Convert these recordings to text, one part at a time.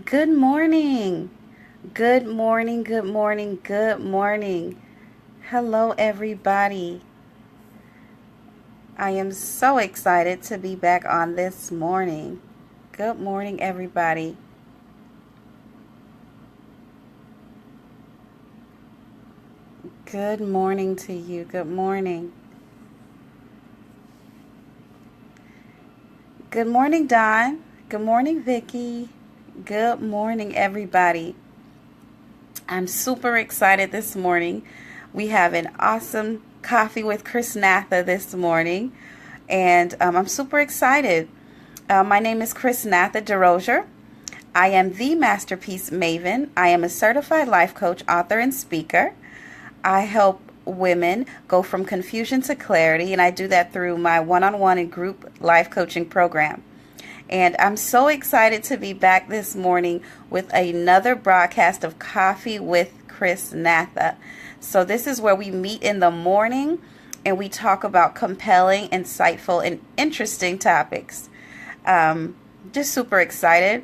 Good morning. Good morning. Good morning. Good morning. Hello, everybody. I am so excited to be back on this morning. Good morning, everybody. Good morning to you. Good morning. Good morning, Don. Good morning, Vicky. Good morning, everybody. I'm super excited this morning. We have an awesome coffee with Chrisnatha this morning, and I'm super excited. My name is Chrisnatha Derosier. I am the Masterpiece Maven. I am a certified life coach, author, and speaker. I help women go from confusion to clarity, and I do that through my one-on-one and group life coaching program. And I'm so excited to be back this morning with another broadcast of Coffee with Chrisnatha. So this is where we meet in the morning and we talk about compelling, insightful, and interesting topics. Just super excited.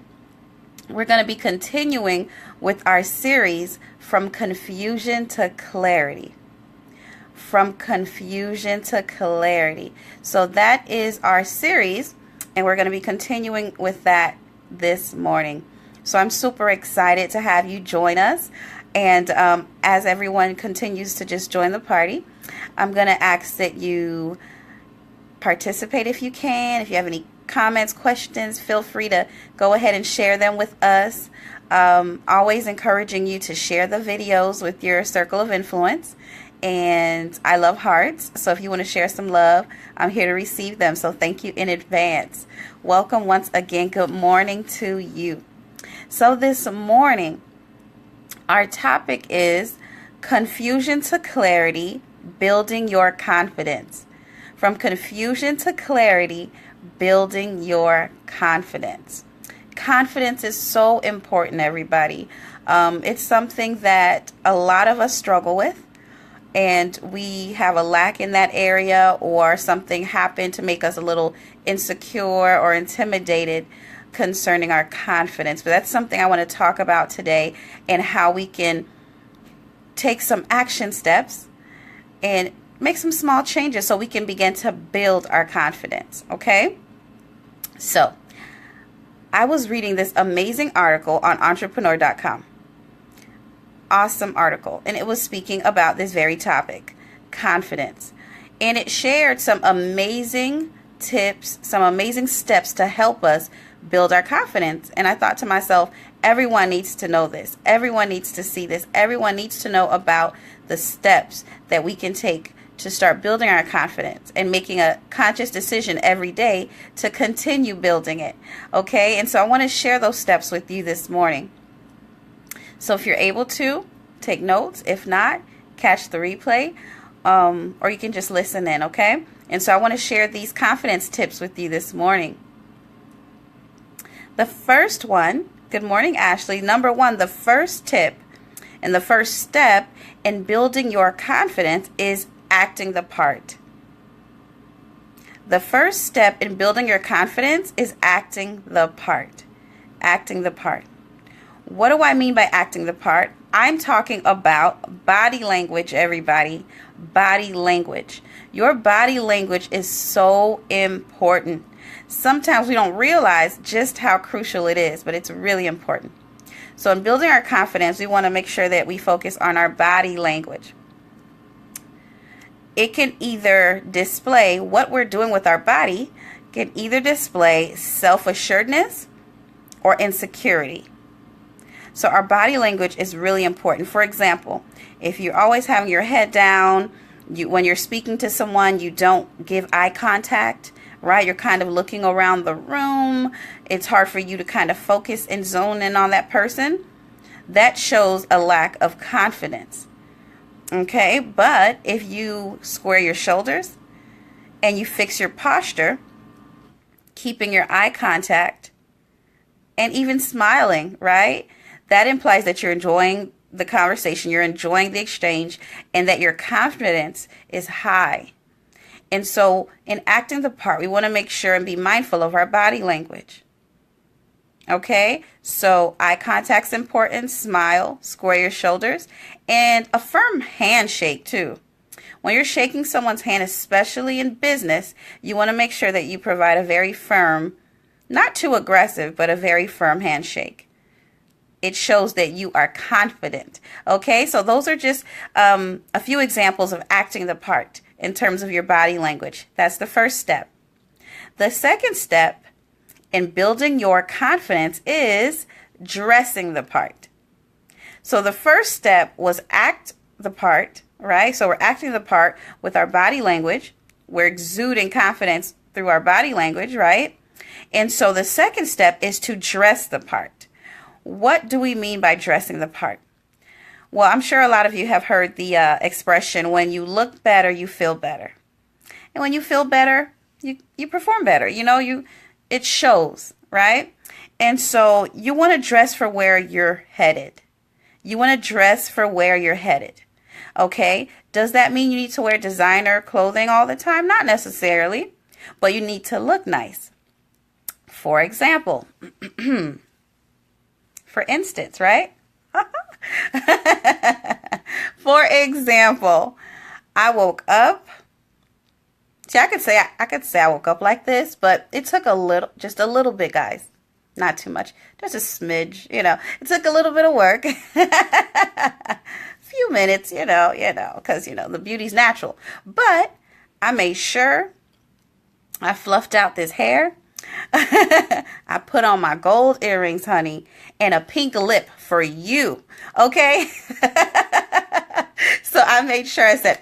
We're going to be continuing with our series From Confusion to Clarity. From Confusion to Clarity. So that is our series, and we're going to be continuing with that this morning. So I'm super excited to have you join us. And as everyone continues to just join the party, I'm going to ask that you participate if you can. If you have any comments, questions, feel free to go ahead and share them with us. Always encouraging you to share the videos with your circle of influence. And I love hearts, so if you want to share some love, I'm here to receive them. So thank you in advance. Welcome once again. Good morning to you. So this morning, our topic is confusion to clarity, building your confidence. From confusion to clarity, building your confidence. Confidence is so important, everybody. It's something that a lot of us struggle with. And we have a lack in that area, or something happened to make us a little insecure or intimidated concerning our confidence. But that's something I want to talk about today, and how we can take some action steps and make some small changes so we can begin to build our confidence. Okay? So, I was reading this amazing article on entrepreneur.com. Awesome article, and it was speaking about this very topic, confidence, and it shared some amazing tips, some amazing steps to help us build our confidence. And I thought to myself, everyone needs to know this, everyone needs to see this, everyone needs to know about the steps that we can take to start building our confidence and making a conscious decision every day to continue building it. Okay, and so I want to share those steps with you this morning. So if you're able to, take notes. If not, catch the replay, or you can just listen in, okay? And so I want to share these confidence tips with you this morning. The first one, good morning, Ashley. Number one, the first tip and the first step in building your confidence is acting the part. The first step in building your confidence is acting the part. Acting the part. What do I mean by acting the part? I'm talking about body language, everybody. Body language. Your body language is so important. Sometimes we don't realize just how crucial it is, but it's really important. So in building our confidence, we want to make sure that we focus on our body language. It can either display what we're doing with our body, can either display self-assuredness or insecurity. So our body language is really important. For example, if you're always having your head down, when you're speaking to someone, you don't give eye contact, right? You're kind of looking around the room. It's hard for you to kind of focus and zone in on that person. That shows a lack of confidence. Okay, but if you square your shoulders and you fix your posture, keeping your eye contact and even smiling, right? That implies that you're enjoying the conversation, you're enjoying the exchange, and that your confidence is high. And so in acting the part, we want to make sure and be mindful of our body language. Okay, so eye contact's important, smile, square your shoulders, and a firm handshake too. When you're shaking someone's hand, especially in business, you want to make sure that you provide a very firm, not too aggressive, but a very firm handshake. It shows that you are confident. Okay, so those are just a few examples of acting the part in terms of your body language. That's the first step. The second step in building your confidence is dressing the part. So the first step was act the part, right? So we're acting the part with our body language. We're exuding confidence through our body language, right? And so the second step is to dress the part. What do we mean by dressing the part? Well, I'm sure a lot of you have heard the expression, when you look better, you feel better. And when you feel better, you perform better. It shows, right? And so you want to dress for where you're headed. You want to dress for where you're headed. Okay? Does that mean you need to wear designer clothing all the time? Not necessarily, but you need to look nice. For example, for instance, right? For example, I woke up. See, I could say I woke up like this, but it took just a little bit, guys. Not too much, just a smidge. It took a little bit of work, few minutes. Because the beauty's natural. But I made sure I fluffed out this hair. I put on my gold earrings, honey, and a pink lip for you. Okay. So I made sure I said,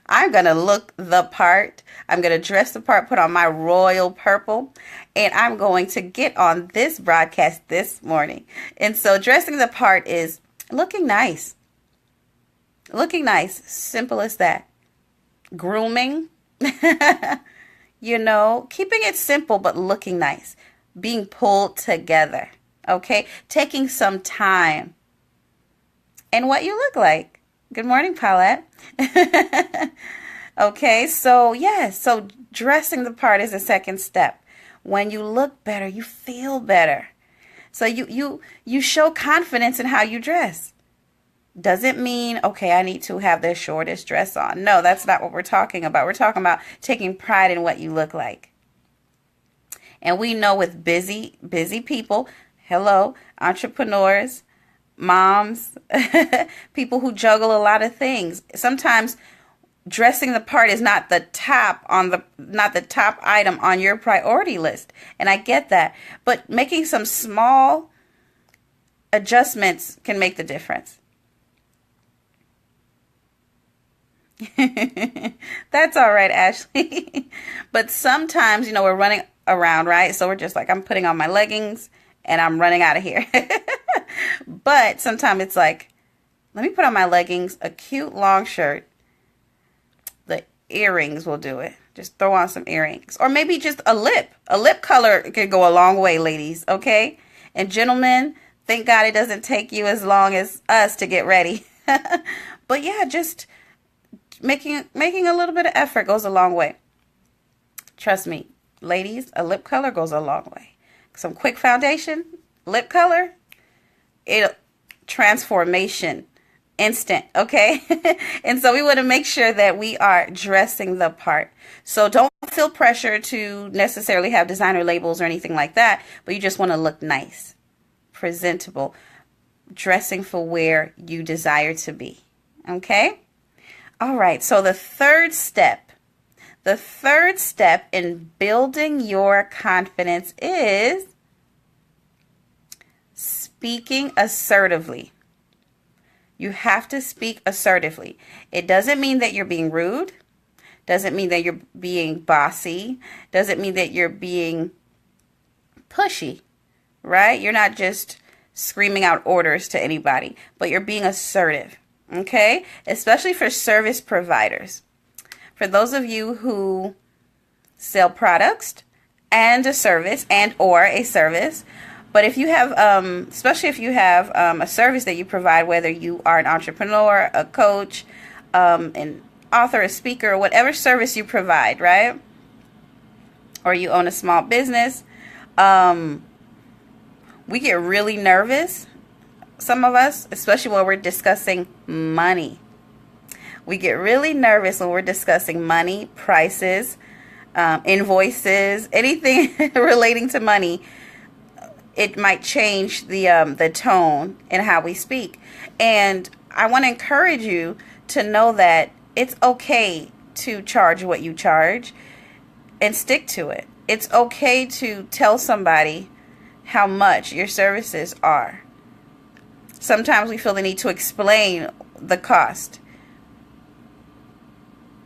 I'm going to look the part. I'm going to dress the part, put on my royal purple, and I'm going to get on this broadcast this morning. And so dressing the part is looking nice. Looking nice. Simple as that. Grooming. Keeping it simple but looking nice. Being pulled together. Okay? Taking some time. And what you look like. Good morning, Paulette. Okay, so so dressing the part is the second step. When you look better, you feel better. So you show confidence in how you dress. Doesn't mean, okay, I need to have the shortest dress on. No, that's not what we're talking about. We're talking about taking pride in what you look like. And we know with busy people, entrepreneurs, moms, people who juggle a lot of things. Sometimes dressing the part is not the top item on your priority list. And I get that. But making some small adjustments can make the difference. That's all right, Ashley. But sometimes, we're running around, right? So we're just like, I'm putting on my leggings and I'm running out of here. But sometimes it's like, let me put on my leggings, a cute long shirt. The earrings will do it. Just throw on some earrings. Or maybe just a lip. A lip color can go a long way, ladies. Okay? And gentlemen, thank God it doesn't take you as long as us to get ready. But yeah, just making a little bit of effort goes a long way. Trust me, ladies, a lip color goes a long way. Some quick foundation, lip color, transformation, instant, okay? And so we want to make sure that we are dressing the part. So don't feel pressure to necessarily have designer labels or anything like that, but you just want to look nice, presentable, dressing for where you desire to be, okay? All right, so the third step in building your confidence is speaking assertively. You have to speak assertively. It doesn't mean that you're being rude. Doesn't mean that you're being bossy. Doesn't mean that you're being pushy, right? You're not just screaming out orders to anybody, but you're being assertive, okay? Especially for service providers. For those of you who sell products and a service or a service, but if you have, especially if you have a service that you provide, whether you are an entrepreneur, a coach, an author, a speaker, whatever service you provide, right? Or you own a small business, We get really nervous, some of us, especially when we're discussing money. We get really nervous when we're discussing money, prices, invoices, anything relating to money. It might change the tone in how we speak. And I want to encourage you to know that it's okay to charge what you charge and stick to it. It's okay to tell somebody how much your services are. Sometimes we feel the need to explain the cost.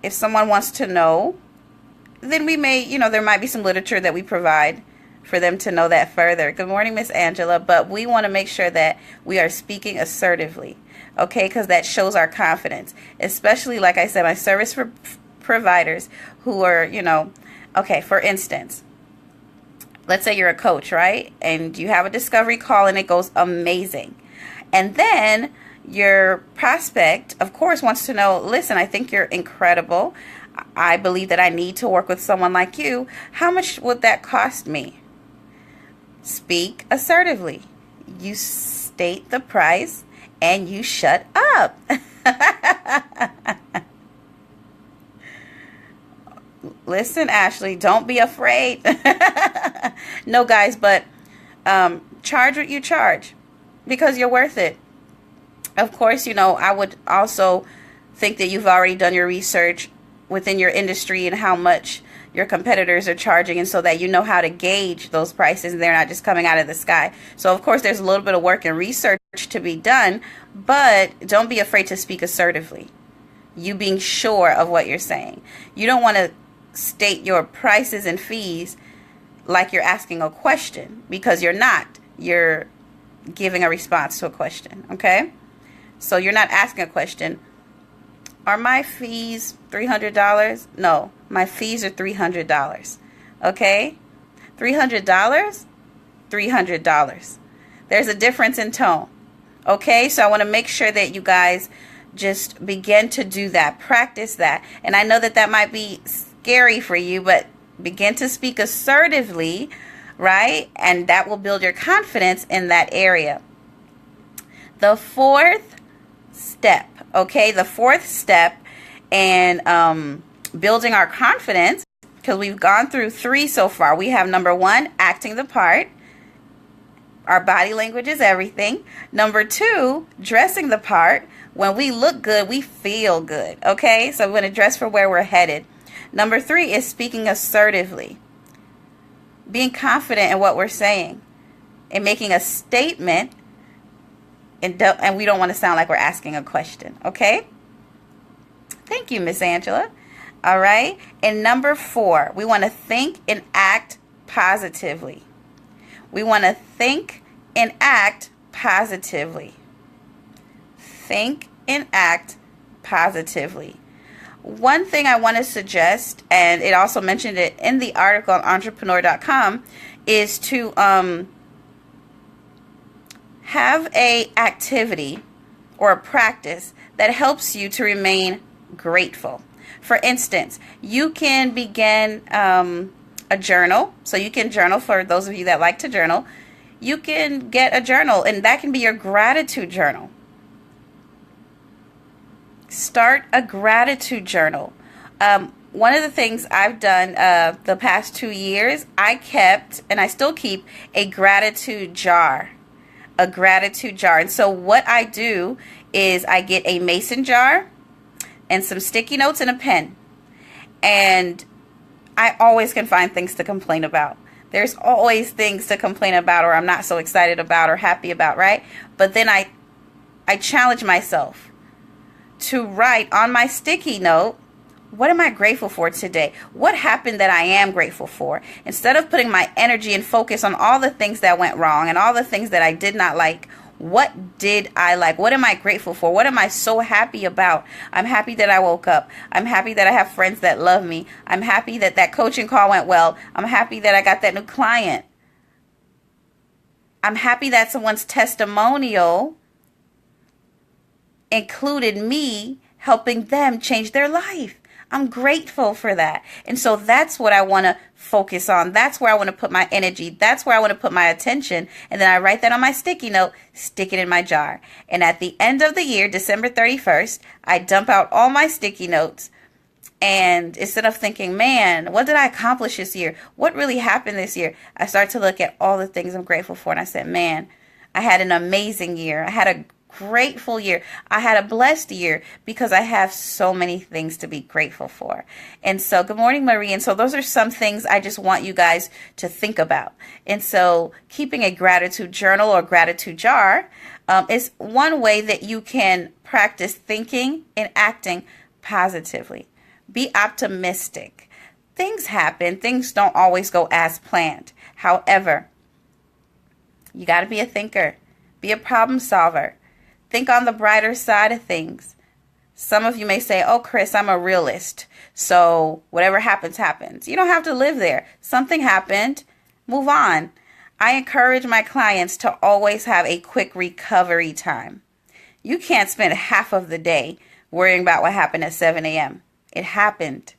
If someone wants to know, then we may, there might be some literature that we provide for them to know that further. Good morning, Miss Angela. But we want to make sure that we are speaking assertively, okay? Because that shows our confidence, especially, like I said, my service providers who are, okay, for instance, let's say you're a coach, right? And you have a discovery call and it goes amazing. And then your prospect, of course, wants to know, listen, I think you're incredible. I believe that I need to work with someone like you. How much would that cost me? Speak assertively. You state the price and you shut up. Listen, Ashley, don't be afraid. No, guys, but charge what you charge because you're worth it. Of course, I would also think that you've already done your research within your industry and how much your competitors are charging, and so that you know how to gauge those prices and they're not just coming out of the sky. So, of course, there's a little bit of work and research to be done, but don't be afraid to speak assertively. You being sure of what you're saying. You don't want to state your prices and fees like you're asking a question, because you're not. You're giving a response to a question, okay? So you're not asking a question. Are my fees $300? No, my fees are $300. Okay? $300? $300. There's a difference in tone. Okay? So I want to make sure that you guys just begin to do that. Practice that. And I know that that might be scary for you, but begin to speak assertively, right? And that will build your confidence in that area. The fourth step, okay? The fourth step in building our confidence, because we've gone through 3 so far. We have number 1, acting the part. Our body language is everything. Number 2, dressing the part. When we look good, we feel good, okay? So we're going to dress for where we're headed. Number 3 is speaking assertively. Being confident in what we're saying and making a statement, and we don't want to sound like we're asking a question, okay? Thank you, Miss Angela. All right. And number 4, we want to think and act positively. We want to think and act positively. Think and act positively. One thing I want to suggest, and it also mentioned it in the article on entrepreneur.com, is to have a activity or a practice that helps you to remain grateful. For instance, you can begin a journal. So you can journal, for those of you that like to journal. You can get a journal, and that can be your gratitude journal. Start a gratitude journal. One of the things I've done the past 2 years, I kept, and I still keep, a gratitude jar. A gratitude jar. And so what I do is I get a mason jar and some sticky notes and a pen. And I always can find things to complain about. There's always things to complain about, or I'm not so excited about or happy about, right? But then I challenge myself to write on my sticky note, what am I grateful for today? What happened that I am grateful for? Instead of putting my energy and focus on all the things that went wrong and all the things that I did not like, what did I like? What am I grateful for? What am I so happy about? I'm happy that I woke up. I'm happy that I have friends that love me. I'm happy that that coaching call went well. I'm happy that I got that new client. I'm happy that someone's testimonial included me helping them change their life. I'm grateful for that. And so that's what I want to focus on. That's where I want to put my energy. That's where I want to put my attention. And then I write that on my sticky note, stick it in my jar. And at the end of the year, December 31st, I dump out all my sticky notes. And instead of thinking, man, what did I accomplish this year? What really happened this year? I start to look at all the things I'm grateful for. And I said, man, I had an amazing year. I had a grateful year. I had a blessed year because I have so many things to be grateful for. And so, good morning, Marie. And so those are some things I just want you guys to think about. And so keeping a gratitude journal or gratitude jar is one way that you can practice thinking and acting positively. Be optimistic. Things happen. Things don't always go as planned. However, you got to be a thinker. Be a problem solver. Think on the brighter side of things. Some of you may say, oh, Chris, I'm a realist. So whatever happens, happens. You don't have to live there. Something happened. Move on. I encourage my clients to always have a quick recovery time. You can't spend half of the day worrying about what happened at 7 a.m. It happened.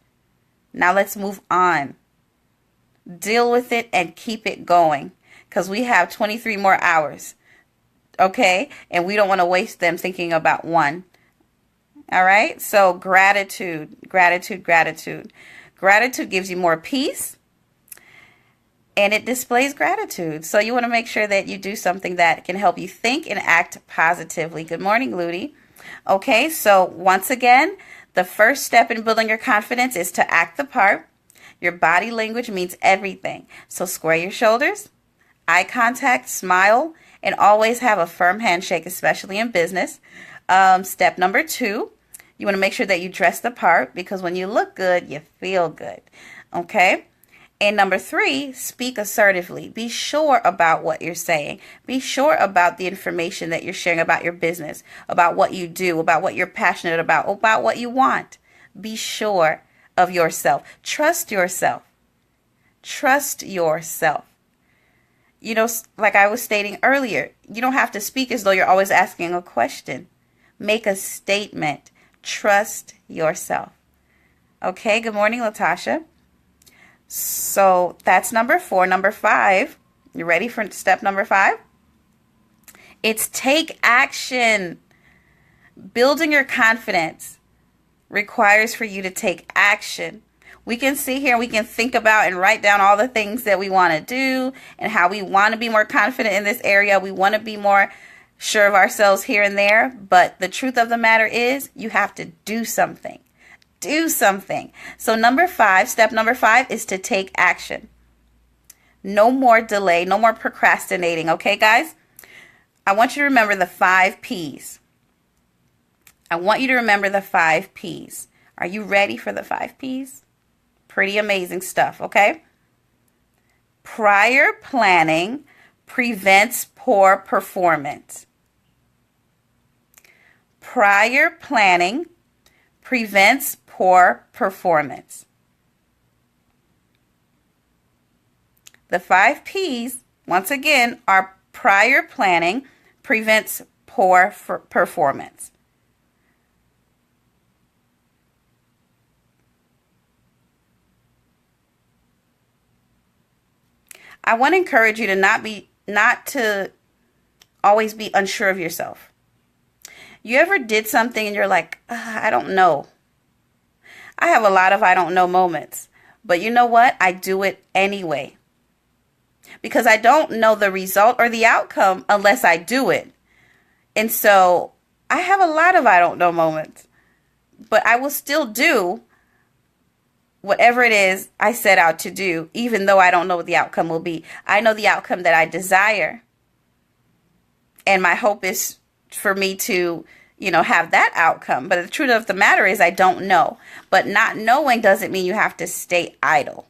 Now let's move on. Deal with it and keep it going because we have 23 more hours. Okay? And we don't want to waste them thinking about one. All right? So gratitude, gratitude, gratitude. Gratitude gives you more peace and it displays gratitude. So you want to make sure that you do something that can help you think and act positively. Good morning, Ludi. Okay, so once again, the first step in building your confidence is to act the part. Your body language means everything. So square your shoulders, eye contact, smile, and always have a firm handshake, especially in business. Step number 2, you want to make sure that you dress the part because when you look good, you feel good. Okay? And number 3, speak assertively. Be sure about what you're saying. Be sure about the information that you're sharing about your business, about what you do, about what you're passionate about what you want. Be sure of yourself. Trust yourself. Trust yourself. You know, like I was stating earlier, you don't have to speak as though you're always asking a question. Make a statement. Trust yourself. Okay, good morning, Latasha. So that's number 4. Number 5, you ready for step number 5? It's take action. Building your confidence requires for you to take action. We can sit here and we can think about and write down all the things that we want to do and how we want to be more confident in this area. We want to be more sure of ourselves here and there. But the truth of the matter is you have to do something. Do something. So step number 5 is to take action. No more delay, no more procrastinating. Okay, guys? I want you to remember the 5 P's. I want you to remember the 5 P's. Are you ready for the 5 P's? Pretty amazing stuff, okay? Prior planning prevents poor performance. Prior planning prevents poor performance. The 5 P's, once again, are prior planning prevents poor performance. I want to encourage you to not to always be unsure of yourself. You ever did something and you're like, I don't know. I have a lot of I don't know moments. But you know what? I do it anyway. Because I don't know the result or the outcome unless I do it. And so I have a lot of I don't know moments. But I will still do whatever it is I set out to do, even though I don't know what the outcome will be. I know the outcome that I desire. And my hope is for me to, have that outcome. But the truth of the matter is I don't know. But not knowing doesn't mean you have to stay idle.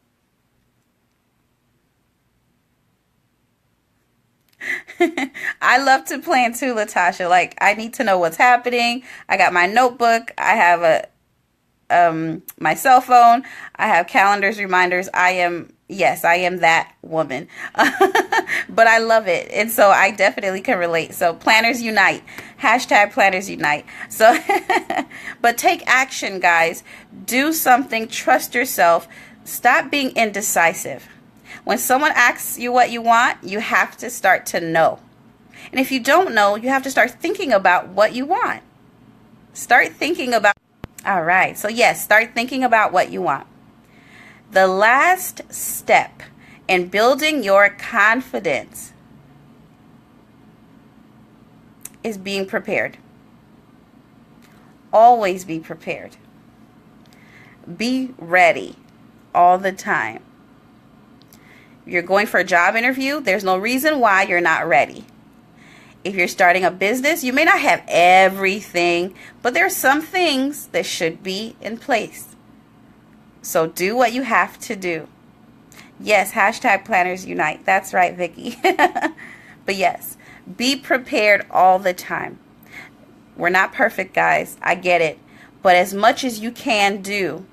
I love to plan too, Latasha. Like, I need to know what's happening. I got my notebook. I have my cell phone. I have calendars, reminders. I am that woman. But I love it. And so I definitely can relate. So planners unite. Hashtag planners unite. So, but take action, guys. Do something. Trust yourself. Stop being indecisive. When someone asks you what you want, you have to start to know. And if you don't know, you have to start thinking about what you want. Start thinking about. All right. So yes, start thinking about what you want. The last step in building your confidence is being prepared. Always be prepared. Be ready all the time. If you're going for a job interview, there's no reason why you're not ready. If you're starting a business, you may not have everything, but there are some things that should be in place. So do what you have to do. Yes, hashtag planners unite. That's right, Vicky. But yes, be prepared all the time. We're not perfect, guys. I get it. But as much as you can do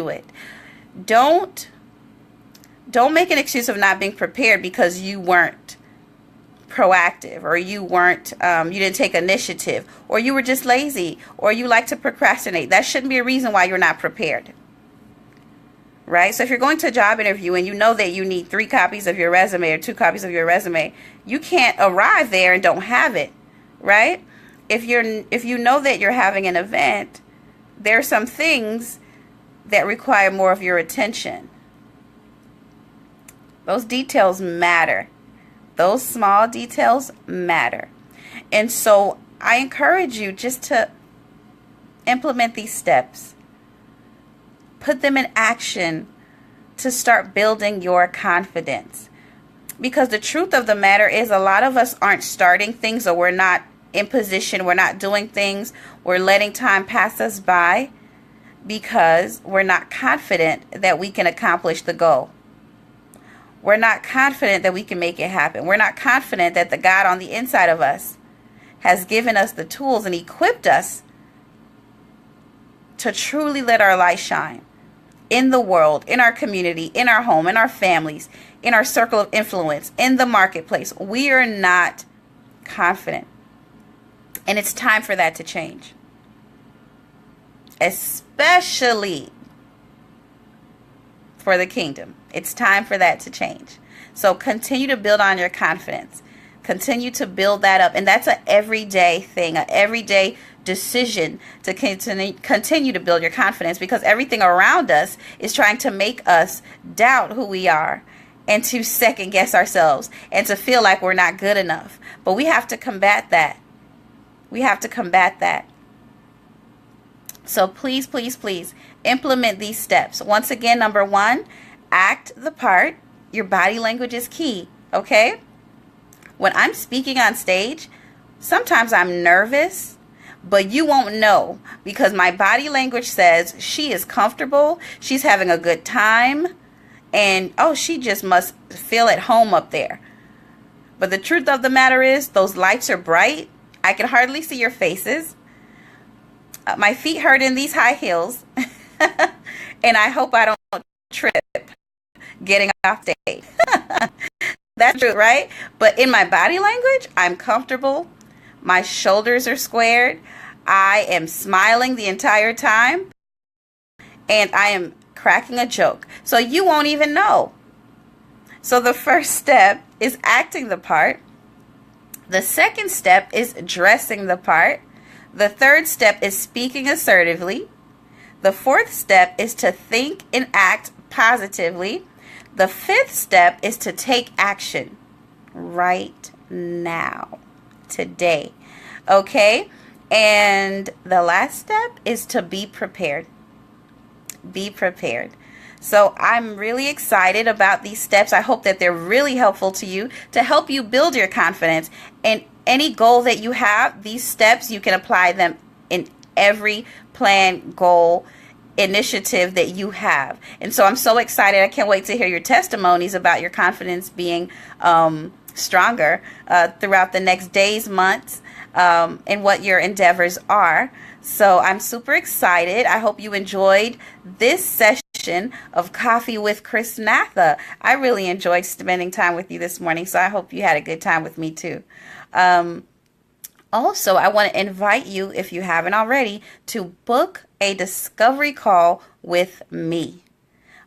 it. Don't make an excuse of not being prepared because you weren't proactive, or you didn't take initiative, or you were just lazy, or you like to procrastinate. That shouldn't be a reason why you're not prepared. Right? So if you're going to a job interview and you know that you need 3 copies of your resume or 2 copies of your resume, you can't arrive there and don't have it. Right? If you know that you're having an event, there are some things that require more of your attention. Those details matter. Those small details matter. And so I encourage you just to implement these steps. Put them in action to start building your confidence. Because the truth of the matter is, a lot of us aren't starting things, or we're not in position, we're not doing things, we're letting time pass us by because we're not confident that we can accomplish the goal. We're not confident that we can make it happen. We're not confident that the God on the inside of us has given us the tools and equipped us to truly let our light shine in the world, in our community, in our home, in our families, in our circle of influence, in the marketplace. We are not confident. And it's time for that to change. Especially for the kingdom. It's time for that to change. So continue to build on your confidence. Continue to build that up. And that's an everyday thing, an everyday decision to continue to build your confidence, because everything around us is trying to make us doubt who we are and to second guess ourselves and to feel like we're not good enough. But we have to combat that. We have to combat that. So please, please, please implement these steps. Once again, number 1, act the part. Your body language is key, okay? When I'm speaking on stage, sometimes I'm nervous, but you won't know because my body language says she is comfortable, she's having a good time, and oh, she just must feel at home up there. But the truth of the matter is, those lights are bright. I can hardly see your faces. My feet hurt in these high heels, and I hope I don't trip getting off stage. That's true, right? But in my body language, I'm comfortable. My shoulders are squared. I am smiling the entire time, and I am cracking a joke. So you won't even know. So the first step is acting the part. The second step is dressing the part. The third step is speaking assertively. The fourth step is to think and act positively. The fifth step is to take action right now, today. Okay? And the last step is to be prepared. Be prepared. So I'm really excited about these steps. I hope that they're really helpful to you to help you build your confidence. And any goal that you have, these steps, you can apply them in every plan, goal, initiative that you have. And so I'm so excited. I can't wait to hear your testimonies about your confidence being stronger throughout the next days, months, and what your endeavors are. So I'm super excited. I hope you enjoyed this session of Coffee with Chrisnatha. I really enjoyed spending time with you this morning, so I hope you had a good time with me too. Also, I want to invite you, if you haven't already, to book a discovery call with me.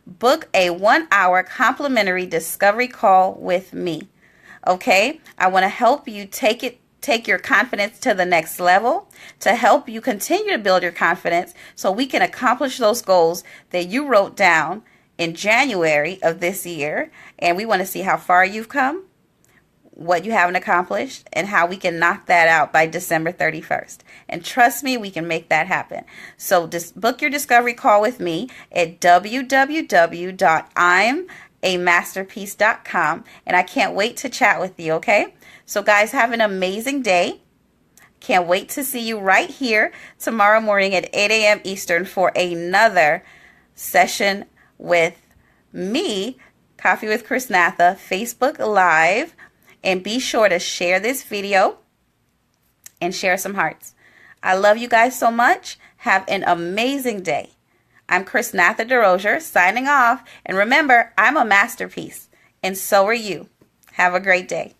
Book a 1-hour complimentary discovery call with me. Okay? I want to help you take your confidence to the next level, to help you continue to build your confidence so we can accomplish those goals that you wrote down in January of this year. And we want to see how far you've come, what you haven't accomplished, and how we can knock that out by December 31st. And trust me, we can make that happen. So just book your discovery call with me at www.imamasterpiece.com, and I can't wait to chat with you, okay? So guys, have an amazing day. Can't wait to see you right here tomorrow morning at 8 a.m. Eastern for another session with me, Coffee with Chrisnatha, Facebook Live. And be sure to share this video and share some hearts. I love you guys so much. Have an amazing day. I'm Chrisnatha Derosier signing off. And remember, I'm a masterpiece, and so are you. Have a great day.